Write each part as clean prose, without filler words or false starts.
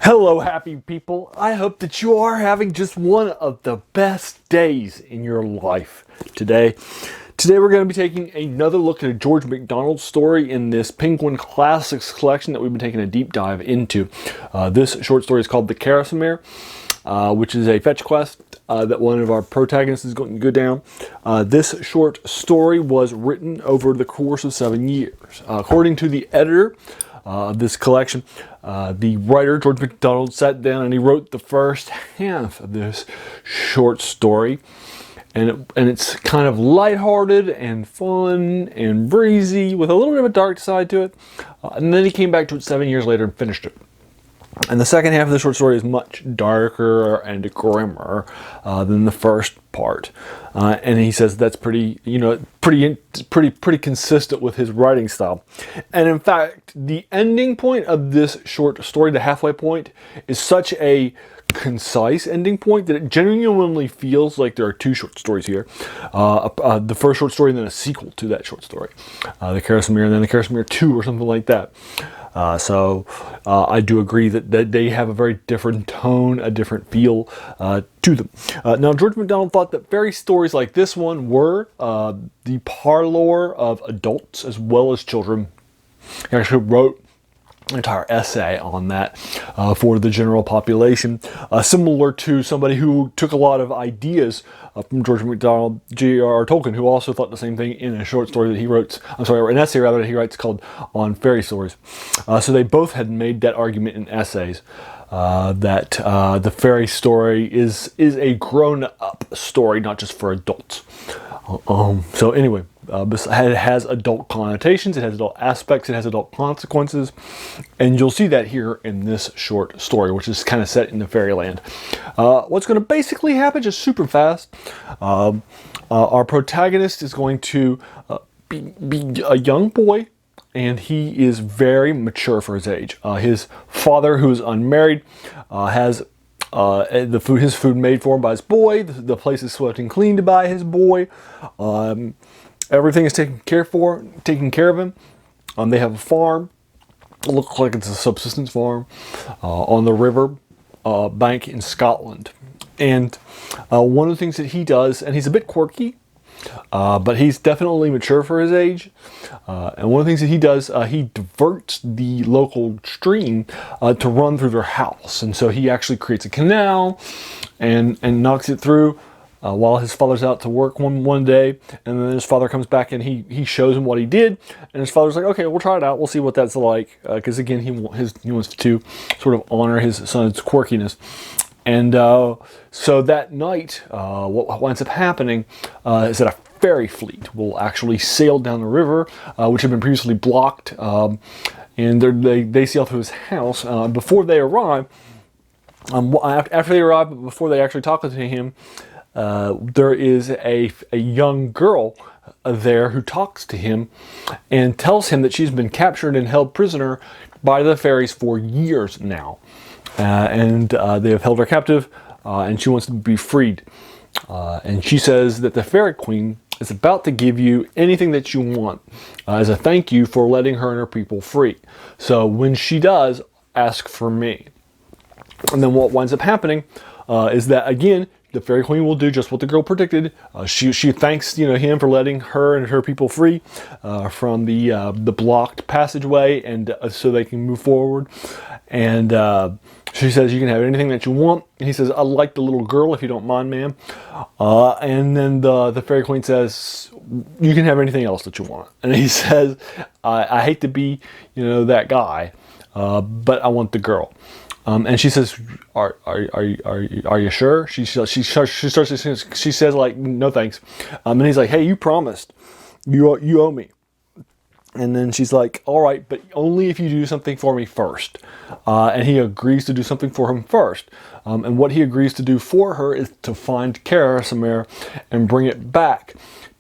Hello, happy people. I hope that you are having just one of the best days in your life today. Today we're going to be taking another look at a George MacDonald story in this Penguin Classics collection that we've been taking a deep dive into. This short story is called The Carasoyn, which is a fetch quest that one of our protagonists is going to go down. This short story was written over the course of 7 years. According to the editor of this collection, the writer, George MacDonald, sat down and he wrote the first half of this short story. And it's kind of lighthearted and fun and breezy with a little bit of a dark side to it. And then he came back to it 7 years later and finished it. And the second half of the short story is much darker and grimmer than the first part. And he says that's pretty consistent with his writing style. And in fact, the ending point of this short story, the halfway point, is such a concise ending point that it genuinely feels like there are two short stories here. The first short story and then a sequel to that short story. The Carasoyn and then the Carasoyn 2 or something like that. So I do agree that they have a very different tone, a different feel to them. Now, George MacDonald thought that fairy stories like this one were the parlor of adults as well as children. He actually wrote an entire essay on that for the general population, similar to somebody who took a lot of ideas from George MacDonald, J.R.R. Tolkien, who also thought the same thing in a short story that he wrote, an essay rather that he writes called On Fairy Stories. So they both had made that argument in essays that the fairy story is a grown-up story, not just for adults. So anyway, it has adult connotations, it has adult aspects, it has adult consequences, and you'll see that here in this short story, which is kind of set in the fairyland. What's going to basically happen, just super fast, our protagonist is going to be a young boy, and he is very mature for his age. His father, who is unmarried, has his food made for him by his boy. The place is swept and cleaned by his boy. Everything is taken care of him. They have a farm. It looks like it's a subsistence farm on the river bank in Scotland. And one of the things that he does, and he's a bit quirky, but he's definitely mature for his age. And one of the things that he does, he diverts the local stream to run through their house. And so he actually creates a canal and knocks it through while his father's out to work one day. And then his father comes back and he shows him what he did. And his father's like, okay, we'll try it out. We'll see what that's like. Because again, he wants to sort of honor his son's quirkiness. And so that night, what winds up happening is that a ferry fleet will actually sail down the river, which had been previously blocked, and they sail through his house. Before they arrive, after they arrive, but before they actually talk to him, there is a young girl there who talks to him and tells him that she's been captured and held prisoner by the fairies for years now. And they have held her captive, and she wants to be freed. And she says that the Fairy Queen is about to give you anything that you want as a thank you for letting her and her people free. So when she does, ask for me. And then what winds up happening is that, again, the Fairy Queen will do just what the girl predicted. She thanks him for letting her and her people free from the blocked passageway, and so they can move forward. And she says, you can have anything that you want. And he says, I like the little girl, if you don't mind, ma'am. And then the Fairy Queen says, you can have anything else that you want. And he says, I hate to be, that guy, but I want the girl. And she says, "Are you sure?" She says like, "No thanks." And he's like, "Hey, you promised. You owe me." And then she's like, "All right, but only if you do something for me first." And he agrees to do something for him first. And what he agrees to do for her is to find Carasoyn and bring it back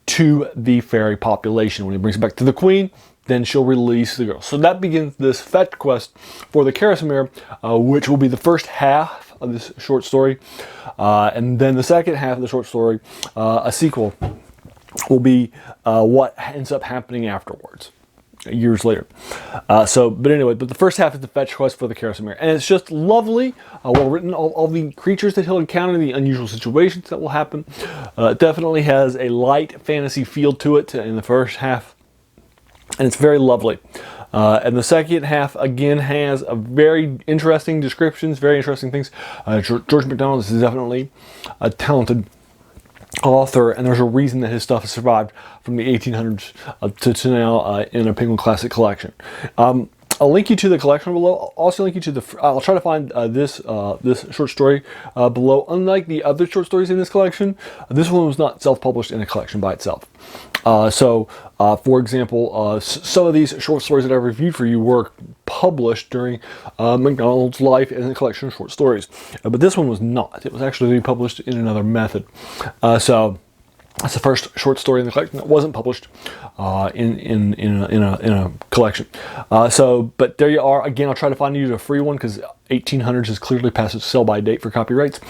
to the fairy population. When he brings it back to the queen, then she'll release the girl. So that begins this fetch quest for the Carasoyn, which will be the first half of this short story. And then the second half of the short story, a sequel, will be what ends up happening afterwards. years later. But anyway, but the first half is the fetch quest for the Carasoyn Mare, and it's just lovely, well written. All the creatures that he'll encounter, the unusual situations that will happen. It definitely has a light fantasy feel to it in the first half, and it's very lovely. And the second half again has a very interesting descriptions, very interesting things. George MacDonald is definitely a talented author, and there's a reason that his stuff has survived from the 1800s to now in a Penguin Classic collection. I'll link you to the collection below. I'll also link you to the. I'll try to find this short story below. Unlike the other short stories in this collection, this one was not self-published in a collection by itself. For example, some of these short stories that I reviewed for you were published during MacDonald's life in a collection of short stories, but this one was not. It was actually published in another method. That's the first short story in the collection that wasn't published in a collection. But there you are. Again, I'll try to find you a free one because 1800s is clearly past its sell-by date for copyrights.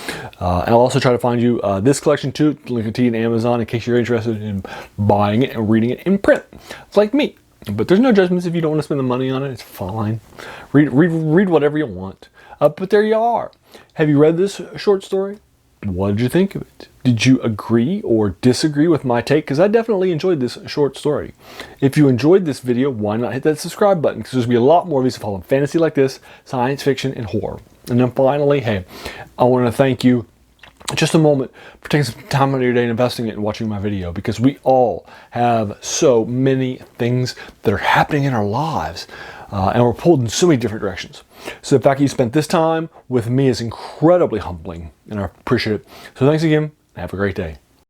And I'll also try to find you this collection too. Link it to you on Amazon in case you're interested in buying it and reading it in print. It's like me. But there's no judgments if you don't want to spend the money on it. It's fine. Read whatever you want. But there you are. Have you read this short story? What did you think of it? Did you agree or disagree with my take? Because I definitely enjoyed this short story. If you enjoyed this video, why not hit that subscribe button? Because there's going to be a lot more of these following fantasy like this, science fiction, and horror. And then finally, hey, I want to thank you just a moment for taking some time out of your day and investing it and watching my video, because we all have so many things that are happening in our lives and we're pulled in so many different directions. So the fact that you spent this time with me is incredibly humbling and I appreciate it. So thanks again and have a great day.